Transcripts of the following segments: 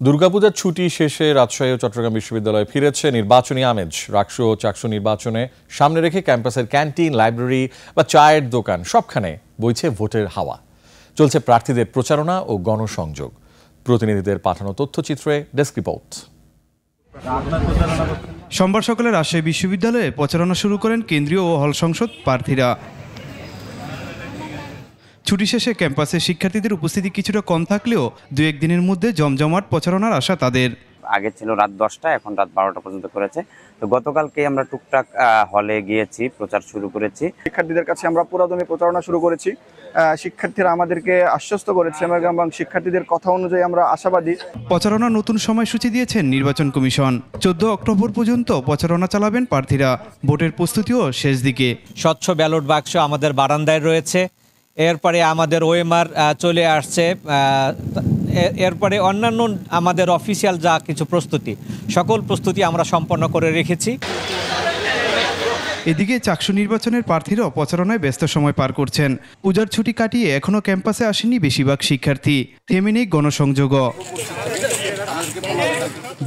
দুর্গাপূজার ছুটি শেষে রাজশাহী ও চট্টগ্রাম বিশ্ববিদ্যালয়ে ফিরেছে নির্বাচনী আমেজ। রাকসু ও চাকসু নির্বাচনে সামনে রেখে ক্যাম্পাসের ক্যান্টিন, লাইব্রেরি বা চায়ের দোকান সবখানে বইছে ভোটের হাওয়া। চলছে প্রার্থীদের প্রচারণা ও গণসংযোগ। প্রতিনিধিদের পাঠানো তথ্যচিত্রে ডেস্ক রিপোর্ট। সোমবার সকালে রাজশাহী বিশ্ববিদ্যালয়ে প্রচারণা শুরু করেন কেন্দ্রীয় ও হল সংসদ প্রার্থীরা। ছুটি শেষে ক্যাম্পাসে শিক্ষার্থীদের উপস্থিতি কিছুটা কম থাকলেও দু একদিনের মধ্যে জমজমাট প্রচারণার আশা তাদের। আগে ছিল রাত 10টা, এখন রাত 12টা পর্যন্ত করেছে। তো গতকালকে আমরা টুকটাক হলে গিয়েছি, প্রচার শুরু করেছি। শিক্ষার্থীদের কাছে আমরা পুরাদমে প্রচারণা শুরু করেছি। শিক্ষার্থীরা আমাদেরকে আশ্বস্ত করেছে এবং শিক্ষার্থীদের কথা অনুযায়ী আমরা আশাবাদী। প্রচারণা নতুন সময়সূচি দিয়েছেন নির্বাচন কমিশন। 14 অক্টোবর পর্যন্ত প্রচারণা চালাবেন প্রার্থীরা। ভোটের প্রস্তুতিও শেষ দিকে। স্বচ্ছ ব্যালট বাক্স আমাদের বারান্দায় রয়েছে। এরপরে আমাদের ওএমআর চলে আসছে। এরপরে অন্যান্য আমাদের অফিসিয়াল যা কিছু প্রস্তুতি, সকল প্রস্তুতি আমরা সম্পন্ন করে রেখেছি। এদিকে চাকসু নির্বাচনের প্রার্থীরাও প্রচারণায় ব্যস্ত সময় পার করছেন। পূজার ছুটি কাটিয়ে এখনও ক্যাম্পাসে আসেনি বেশিরভাগ শিক্ষার্থী। থেমে নেই গণসংযোগও।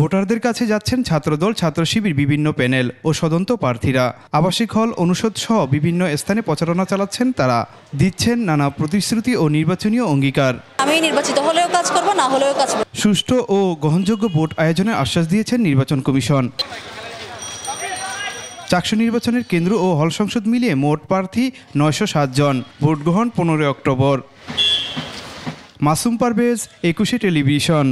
ভোটারদের কাছে যাচ্ছেন ছাত্রদল, ছাত্র শিবির, বিভিন্ন প্যানেল ও স্বতন্ত্র প্রার্থীরা। আবাসিক হল, অনুষদ সহ বিভিন্ন স্থানে প্রচারণা চালাচ্ছেন তারা। দিচ্ছেন নানা প্রতিশ্রুতি ও নির্বাচনী অঙ্গীকার। আমি নির্বাচিত হলেও কাজ করব, না হলেও কাজ করব। সুষ্ঠু ও গ্রহণযোগ্য ভোট আয়োজনের আশ্বাস দিয়েছেন নির্বাচন কমিশন। চাকসু নির্বাচনের কেন্দ্র ও হল সংসদ মিলিয়ে মোট প্রার্থী 907 জন। ভোট গ্রহণ 15 অক্টোবর। মাসুম পারভেজ, 21 টেলিভিশন।